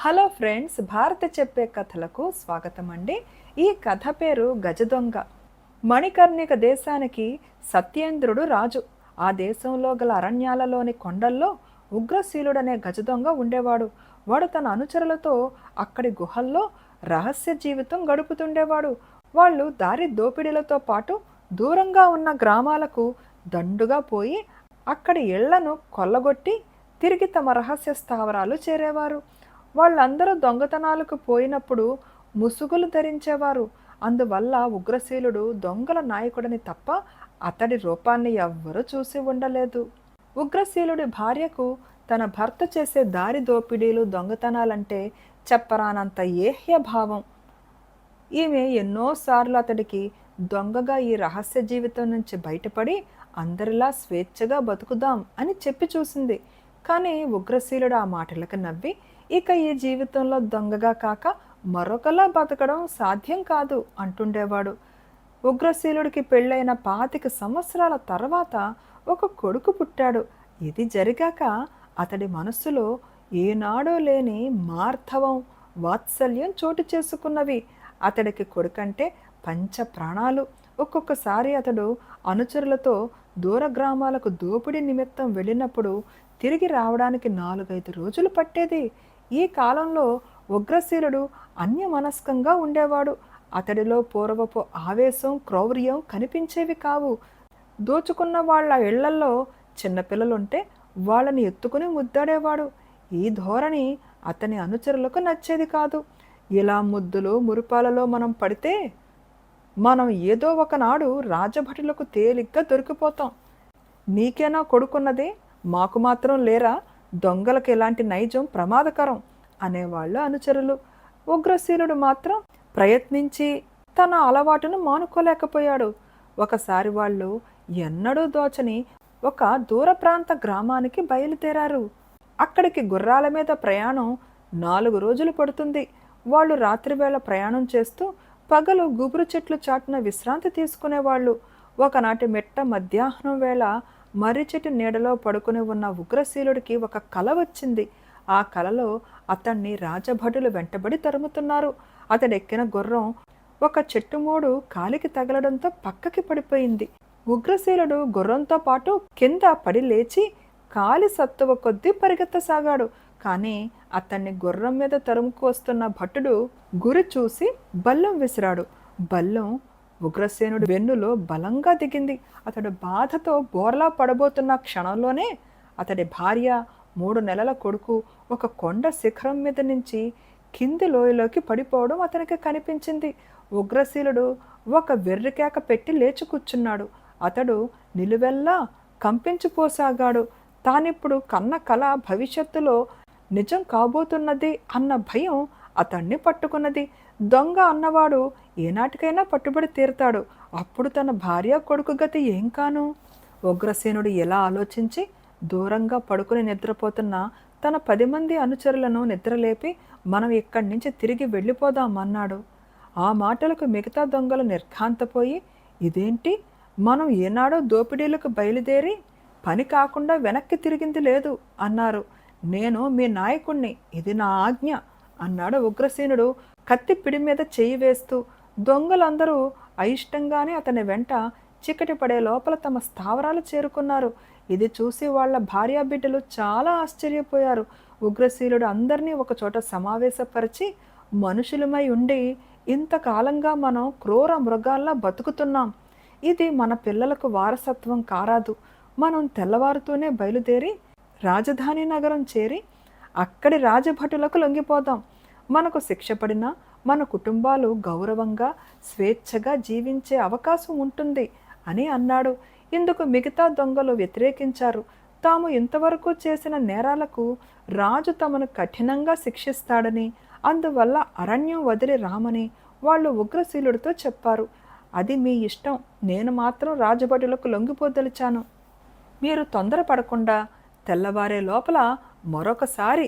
Hello friends, భారత చెప్పే కథలకు స్వాగతం అండి. ఈ కథ పేరు గజదొంగ. మణికర్ణిక దేశానికి సత్యేంద్రుడు రాజు. ఆ దేశంలో గల అరణ్యాలలోని కొండల్లో ఉగ్రశీలుడనే గజదొంగ ఉండేవాడు. వాడు తన అనుచరులతో అక్కడి గుహల్లో రహస్య జీవితం గడుపుతుండేవాడు. వాళ్ళు దారి దోపిడీలతో పాటు దూరంగా ఉన్న గ్రామాలకు దండుగా పోయి అక్కడి ఇళ్లను కొల్లగొట్టి తిరిగి తమ రహస్య స్థావరాలు చేరేవారు. వాళ్ళందరూ దొంగతనాలకు పోయినప్పుడు ముసుగులు ధరించేవారు. అందువల్ల ఉగ్రశీలుడు దొంగల నాయకుడని తప్ప అతడి రూపాన్ని ఎవ్వరూ చూసి ఉండలేదు. ఉగ్రశీలుడి భార్యకు తన భర్త చేసే దారి దోపిడీలు, దొంగతనాలంటే చెప్పరానంత ఏహ్య భావం. ఈమె ఎన్నోసార్లు అతడికి దొంగగా ఈ రహస్య జీవితం నుంచి బయటపడి అందరిలా స్వేచ్ఛగా బతుకుదాం అని చెప్పి చూసింది. కానీ ఉగ్రశీలుడు ఆ మాటలకు నవ్వి, ఇక ఈ జీవితంలో దొంగగా కాక మరొకలా బతకడం సాధ్యం కాదు అంటుండేవాడు. ఉగ్రశీలుడికి పెళ్ళైన 25 సంవత్సరాల తర్వాత ఒక కొడుకు పుట్టాడు. ఇది జరిగాక అతడి మనస్సులో ఏనాడో లేని మార్ధవం, వాత్సల్యం చోటు చేసుకున్నవి. అతడికి కొడుకంటే పంచ ప్రాణాలు. ఒక్కొక్కసారి అతడు అనుచరులతో దూర గ్రామాలకు దోపిడీ నిమిత్తం వెళ్ళినప్పుడు తిరిగి రావడానికి 4-5 రోజులు పట్టేది. ఈ కాలంలో ఉగ్రశీలుడు అన్యమనస్కంగా ఉండేవాడు. అతడిలో పూర్వపు ఆవేశం, క్రౌర్యం కనిపించేవి కావు. దోచుకున్న వాళ్ళ ఇళ్లల్లో చిన్నపిల్లలుంటే వాళ్ళని ఎత్తుకుని ముద్దాడేవాడు. ఈ ధోరణి అతని అనుచరులకు నచ్చేది కాదు. ఇలా ముద్దులు మురిపాలలో మనం పడితే మనం ఏదో ఒకనాడు రాజభటులకు తేలిగ్గా దొరికిపోతాం. నీకేనా కొడుకున్నది, మాకు మాత్రం లేరా? దొంగలకు ఇలాంటి నైజం ప్రమాదకరం అనేవాళ్ళు అనుచరులు. ఉగ్రశీలుడు మాత్రం ప్రయత్నించి తన అలవాటును మానుకోలేకపోయాడు. ఒకసారి వాళ్ళు ఎన్నడూ దోచని ఒక దూర ప్రాంత గ్రామానికి బయలుదేరారు. అక్కడికి గుర్రాల మీద ప్రయాణం 4 రోజులు పడుతుంది. వాళ్ళు రాత్రివేళ ప్రయాణం చేస్తూ పగలు గుబురు చెట్లు చాటున విశ్రాంతి తీసుకునేవాళ్ళు. ఒకనాటి మెట్ట మధ్యాహ్నం వేళ మర్రి చెట్టు నీడలో పడుకుని ఉన్న ఉగ్రశీలుడికి ఒక కల వచ్చింది. ఆ కలలో అతన్ని రాజభటులు వెంటబడి తరుముతున్నారు. అతడెక్కిన గుర్రం ఒక చెట్టు మూడు కాలికి తగలడంతో పక్కకి పడిపోయింది. ఉగ్రశీలుడు గుర్రంతో పాటు కింద పడి లేచి కాలి సత్తువ కొద్దీ పరిగెత్తసాగాడు. కానీ అతన్ని గుర్రం మీద తరుముకు వస్తున్న భటుడు గురి చూసి బల్లెం విసిరాడు. బల్లెం ఉగ్రసేనుడి వెన్నులో బలంగా దిగింది. అతడు బాధతో బోర్లా పడబోతున్న క్షణంలోనే అతడి భార్య, 3 నెలల కొడుకు ఒక కొండ శిఖరం మీద నుంచి కింది లోయలోకి పడిపోవడం అతనికి కనిపించింది. ఉగ్రశీలుడు ఒక వెర్రికేక పెట్టి లేచి కూర్చున్నాడు. అతడు నిలువెల్లా కంపించిపోసాగాడు. తానిప్పుడు కన్న కల భవిష్యత్తులో నిజం కాబోతున్నది అన్న భయం అతన్ని పట్టుకున్నది. దొంగ అన్నవాడు ఏనాటికైనా పట్టుబడి తీరుతాడు. అప్పుడు తన భార్య కొడుకు గతి ఏం కాను? ఉగ్రసేనుడు ఎలా ఆలోచించి దూరంగా పడుకుని నిద్రపోతున్న తన 10 మంది అనుచరులను నిద్రలేపి మనం ఇక్కడి నుంచి తిరిగి వెళ్ళిపోదామన్నాడు. ఆ మాటలకు మిగతా దొంగలు నిర్ఘాంతపోయి, ఇదేంటి, మనం ఏనాడో దోపిడీలకు బయలుదేరి పని కాకుండా వెనక్కి తిరిగింది లేదు అన్నారు. నేను మీ నాయకుణ్ణి, ఇది నా ఆజ్ఞ అన్నాడు ఉగ్రసేనుడు కత్తి పిడి మీద చెయ్యి వేస్తూ. దొంగలందరూ అయిష్టంగానే అతని వెంట చీకటి పడే లోపల తమ స్థావరాలు చేరుకున్నారు. ఇది చూసి వాళ్ళ భార్యాబిడ్డలు చాలా ఆశ్చర్యపోయారు. ఉగ్రశీలుడు అందరినీ ఒకచోట సమావేశపరిచి, మనుషులమై ఉండి ఇంతకాలంగా మనం క్రూర మృగాల్లా బతుకుతున్నాం. ఇది మన పిల్లలకు వారసత్వం కారాదు. మనం తెల్లవారుతూనే బయలుదేరి రాజధాని నగరం చేరి అక్కడి రాజభటులకు లొంగిపోదాం. మనకు శిక్ష పడినా మన కుటుంబాలు గౌరవంగా స్వేచ్ఛగా జీవించే అవకాశం ఉంటుంది అని అన్నాడు. ఇందుకు మిగతా దొంగలు వ్యతిరేకించారు. తాము ఇంతవరకు చేసిన నేరాలకు రాజు తమను కఠినంగా శిక్షిస్తాడని, అందువల్ల అరణ్యం వదిలి రామని వాళ్ళు ఉగ్రశీలుడితో చెప్పారు. అది మీ ఇష్టం, నేను మాత్రం రాజభటులకు లొంగిపోదలిచాను. మీరు తొందరపడకుండా తెల్లవారే లోపల మరొకసారి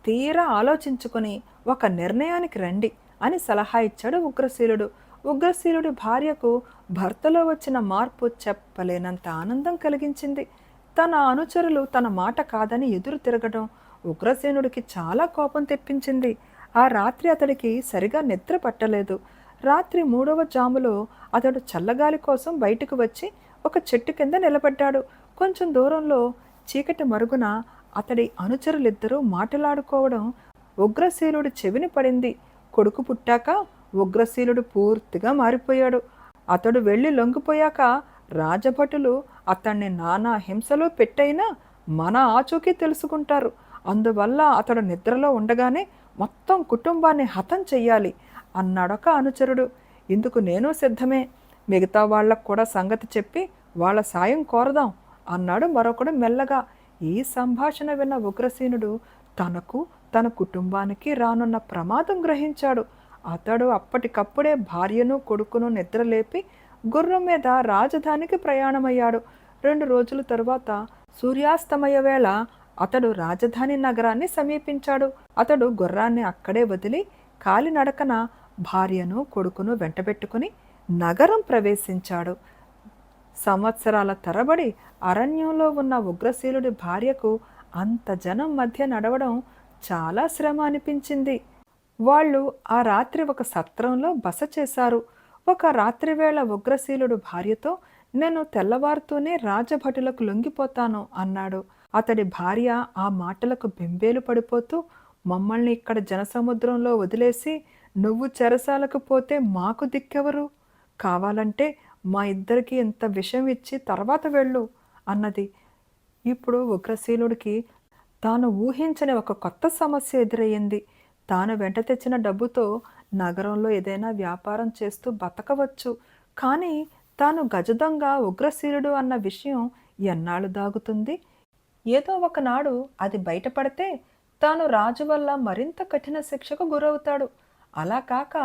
తీరా ఆలోచించుకుని ఒక నిర్ణయానికి రండి అని సలహా ఇచ్చాడు ఉగ్రశీలుడు. ఉగ్రశీలుడి భార్యకు భర్తలో వచ్చిన మార్పు చెప్పలేనంత ఆనందం కలిగించింది. తన అనుచరులు తన మాట కాదని ఎదురు తిరగడం, ఉగ్రసేనుడికి చాలా కోపం తెప్పించింది. ఆ రాత్రి అతడికి సరిగా నిద్ర పట్టలేదు. రాత్రి 3వ జాములో అతడు చల్లగాలి కోసం బయటకు వచ్చి ఒక చెట్టు కింద నిలబడ్డాడు. కొంచెం దూరంలో చీకటి మరుగున అతడి అనుచరులిద్దరూ మాటలాడుకోవడం ఉగ్రశీలుడి చెవిని పడింది. కొడుకు పుట్టాక ఉగ్రశీలుడు పూర్తిగా మారిపోయాడు. అతడు వెళ్ళి లొంగిపోయాక రాజభటులు అతన్ని నానా హింసలో పెట్టైనా మన ఆచూకీ తెలుసుకుంటారు. అందువల్ల అతడు నిద్రలో ఉండగానే మొత్తం కుటుంబాన్ని హతం చెయ్యాలి అన్నాడొక అనుచరుడు. ఇందుకు నేను సిద్ధమే, మిగతా వాళ్ళకు కూడా సంగతి చెప్పి వాళ్ళ సాయం కోరదాం అన్నాడు మరొకడు మెల్లగా. ఈ సంభాషణ విన్న ఉగ్రసేనుడు తనకు తన కుటుంబానికి రానున్న ప్రమాదం గ్రహించాడు. అతడు అప్పటికప్పుడే భార్యను కొడుకును నిద్రలేపి గుర్రం మీద రాజధానికి ప్రయాణమయ్యాడు. 2 రోజుల తరువాత సూర్యాస్తమయ వేళ అతడు రాజధాని నగరాన్ని సమీపించాడు. అతడు గుర్రాన్ని అక్కడే వదిలి కాలినడకన భార్యను కొడుకును వెంటబెట్టుకుని నగరం ప్రవేశించాడు. సంవత్సరాల తరబడి అరణ్యంలో ఉన్న ఉగ్రశీలుడి భార్యకు అంత జనం మధ్య నడవడం చాలా శ్రమ అనిపించింది. వాళ్ళు ఆ రాత్రి ఒక సత్రంలో బస చేశారు. ఒక రాత్రివేళ ఉగ్రశీలుడు భార్యతో, నేను తెల్లవారుతూనే రాజభటులకు లొంగిపోతాను అన్నాడు. అతడి భార్య ఆ మాటలకు బెంబేలు పడిపోతూ, మమ్మల్ని ఇక్కడ జనసముద్రంలో వదిలేసి నువ్వు చెరసాలకు పోతే మాకు దిక్కెవరు? కావాలంటే మా ఇద్దరికి ఇంత విషం ఇచ్చి తర్వాత వెళ్ళు అన్నది. ఇప్పుడు ఉగ్రశీలుడికి తాను ఊహించని ఒక కొత్త సమస్య ఎదురయ్యింది. తాను వెంట తెచ్చిన డబ్బుతో నగరంలో ఏదైనా వ్యాపారం చేస్తూ బతకవచ్చు. కానీ తాను గజదొంగ ఉగ్రశీలుడు అన్న విషయం ఎన్నాళ్ళు దాగుతుంది? ఏదో ఒకనాడు అది బయటపడితే తాను రాజు వల్ల మరింత కఠిన శిక్షకు గురవుతాడు. అలా కాక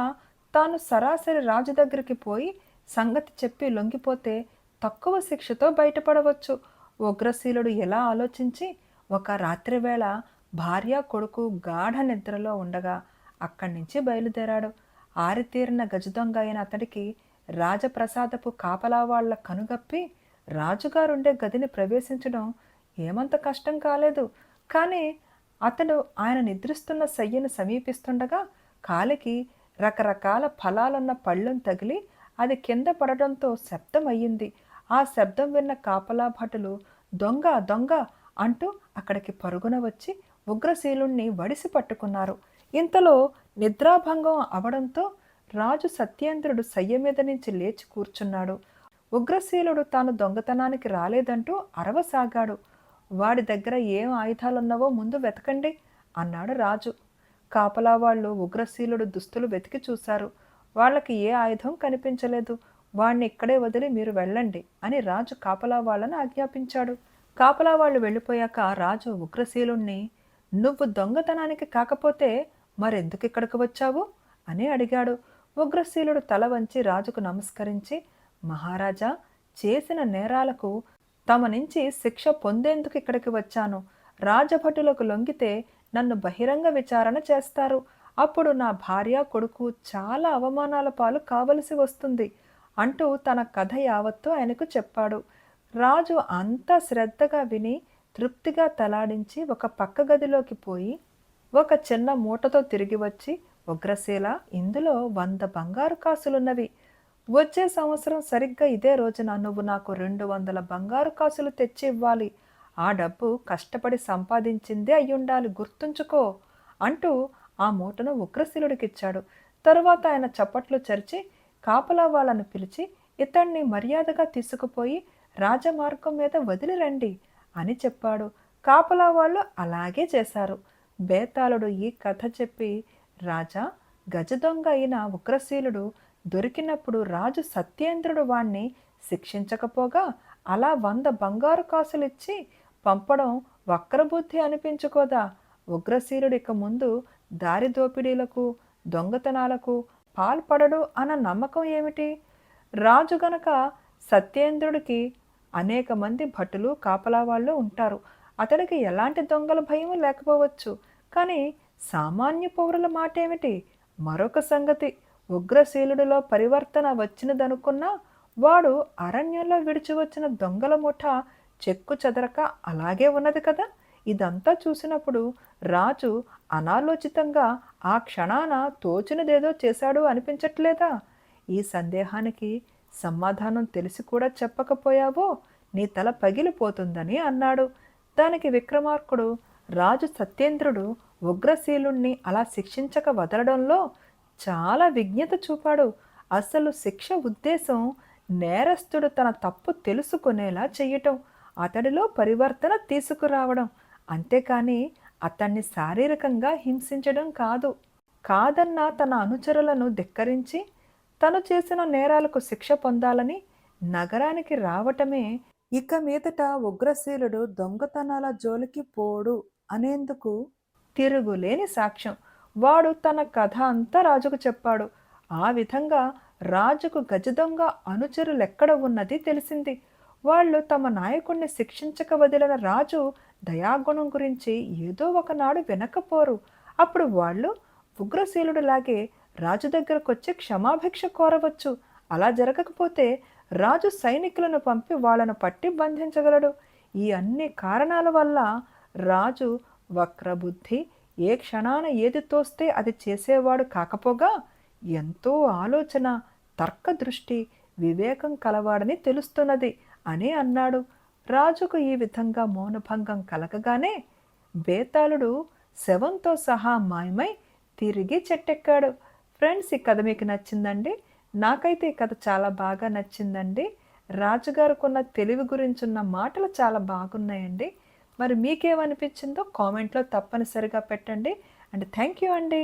తాను సరాసరి రాజు దగ్గరికి పోయి సంగతి చెప్పి లొంగిపోతే తక్కువ శిక్షతో బయటపడవచ్చు. ఉగ్రశీలుడు ఎలా ఆలోచించి ఒక రాత్రివేళ భార్య కొడుకు గాఢ నిద్రలో ఉండగా అక్కడి నుంచి బయలుదేరాడు. ఆరితీరిన గజదొంగ అయిన అతడికి రాజప్రసాదపు కాపలా వాళ్ల కనుగప్పి రాజుగారుండే గదిని ప్రవేశించడం ఏమంత కష్టం కాలేదు. కానీ అతడు ఆయన నిద్రిస్తున్న శయ్యను సమీపిస్తుండగా కాలికి రకరకాల ఫలాలున్న పళ్ళును తగిలి అది కింద పడడంతో శబ్దం అయ్యింది. ఆ శబ్దం విన్న కాపలా భటులు దొంగ దొంగ అంటూ అక్కడికి పరుగున వచ్చి ఉగ్రశీలుణ్ణి వడిసి పట్టుకున్నారు. ఇంతలో నిద్రాభంగం అవడంతో రాజు సత్యేంద్రుడు శయ్య మీద నుంచి లేచి కూర్చున్నాడు. ఉగ్రశీలుడు తాను దొంగతనానికి రాలేదంటూ అరవసాగాడు. వాడి దగ్గర ఏం ఆయుధాలున్నావో ముందు వెతకండి అన్నాడు రాజు. కాపలా వాళ్ళు ఉగ్రశీలుడు దుస్తులు వెతికి చూశారు. వాళ్ళకి ఏ ఆయుధం కనిపించలేదు. వాణ్ణి ఇక్కడే వదిలి మీరు వెళ్ళండి అని రాజు కాపలా వాళ్ళని ఆజ్ఞాపించాడు. కాపలా వాళ్ళు వెళ్ళిపోయాక రాజు ఉగ్రశీలుణ్ణి, నువ్వు దొంగతనానికి కాకపోతే మరెందుకు ఇక్కడికి వచ్చావు అని అడిగాడు. ఉగ్రశీలుడు తల వంచి రాజుకు నమస్కరించి, మహారాజా, చేసిన నేరాలకు తమ నుంచి శిక్ష పొందేందుకు ఇక్కడికి వచ్చాను. రాజభటులకు లొంగితే నన్ను బహిరంగ విచారణ చేస్తారు. అప్పుడు నా భార్య కొడుకు చాలా అవమానాల పాలు కావలసి వస్తుంది అంటూ తన కథ యావత్తు ఆయనకు చెప్పాడు. రాజు అంతా శ్రద్ధగా విని తృప్తిగా తలాడించి ఒక పక్క గదిలోకి పోయి ఒక చిన్న మూటతో తిరిగి వచ్చి, ఉగ్రశీల, ఇందులో 100 బంగారు కాసులున్నవి. వచ్చే సంవత్సరం సరిగ్గా ఇదే రోజున నువ్వు నాకు 200 బంగారు కాసులు తెచ్చి ఇవ్వాలి. ఆ డబ్బు కష్టపడి సంపాదించిందే అయ్యుండాలి, గుర్తుంచుకో అంటూ ఆ మూటను ఉగ్రశీలుడికిచ్చాడు. తరువాత ఆయన చప్పట్లు చరిచి కాపలా వాళ్ళను పిలిచి, ఇతన్ని మర్యాదగా తీసుకుపోయి రాజమార్గం మీద వదిలిరండి అని చెప్పాడు. కాపలా వాళ్ళు అలాగే చేశారు. బేతాళుడు ఈ కథ చెప్పి, రాజా, గజదొంగ అయిన ఉగ్రశీలుడు దొరికినప్పుడు రాజు సత్యేంద్రుడు వాణ్ణి శిక్షించకపోగా అలా 100 బంగారు కాసులిచ్చి పంపడం వక్రబుద్ధి అనిపించుకోదా? ఉగ్రశీలుడు ఇక ముందు దారి దోపిడీలకు దొంగతనాలకు పాల్పడడు అన్న నమ్మకం ఏమిటి? రాజు గనక సత్యేంద్రుడికి అనేక మంది భటులు కాపలా వాళ్ళు ఉంటారు. అతడికి ఎలాంటి దొంగల భయం లేకపోవచ్చు. కానీ సామాన్య పౌరుల మాటేమిటి? మరొక సంగతి, ఉగ్రశీలుడిలో పరివర్తన వచ్చినదనుకున్నా వాడు అరణ్యంలో విడిచి వచ్చిన దొంగల ముఠ చెక్కు చెదరక అలాగే ఉన్నది కదా. ఇదంతా చూసినప్పుడు రాజు అనాలోచితంగా ఆ క్షణాన తోచినదేదో చేశాడు అనిపించట్లేదా? ఈ సందేహానికి సమాధానం తెలిసి కూడా చెప్పకపోయావో నీ తల పగిలిపోతుందని అన్నాడు. దానికి విక్రమార్కుడు, రాజు సత్యేంద్రుడు ఉగ్రశీలుణ్ణి అలా శిక్షించక వదలడంలో చాలా విజ్ఞత చూపాడు. అసలు శిక్ష ఉద్దేశం నేరస్తుడు తన తప్పు తెలుసుకునేలా చెయ్యటం, అతడిలో పరివర్తన తీసుకురావడం, అంతేకాని అతన్ని శారీరకంగా హింసించడం కాదు. కాదన్న తన అనుచరులను ధిక్కరించి తను చేసిన నేరాలకు శిక్ష పొందాలని నగరానికి రావటమే ఇక మీదట ఉగ్రశీలుడు దొంగతనాల జోలికి పోడు అనేందుకు తిరుగులేని సాక్ష్యం. వాడు తన కథ అంతా రాజుకు చెప్పాడు. ఆ విధంగా రాజుకు గజదొంగ అనుచరులెక్కడ ఉన్నది తెలిసింది. వాళ్ళు తమ నాయకుణ్ణి శిక్షించక వదిలిన రాజు దయాగుణం గురించి ఏదో ఒకనాడు వినకపోరు. అప్పుడు వాళ్ళు ఉగ్రశీలుడిలాగే రాజు దగ్గరకొచ్చి క్షమాభిక్ష కోరవచ్చు. అలా జరగకపోతే రాజు సైనికులను పంపి వాళ్ళను పట్టి బంధించగలడు. ఈ అన్ని కారణాల వల్ల రాజు వక్రబుద్ధి, ఏ క్షణాన ఏది తోస్తే అది చేసేవాడు కాకపోగా ఎంతో ఆలోచన, తర్కదృష్టి, వివేకం కలవాడని తెలుస్తున్నది అని అన్నాడు. రాజుకు ఈ విధంగా మౌనభంగం కలగగానే బేతాళుడు శవంతో సహా మాయమై తిరిగి చెట్టెక్కాడు. ఫ్రెండ్స్, ఈ కథ మీకు నచ్చిందండి? నాకైతే ఈ కథ చాలా బాగా నచ్చిందండి. రాజుగారుకున్న తెలివి గురించున్న మాటలు చాలా బాగున్నాయండి. మరి మీకేమనిపించిందో కామెంట్లో తప్పనిసరిగా పెట్టండి. అండ్ థ్యాంక్ యూ అండి.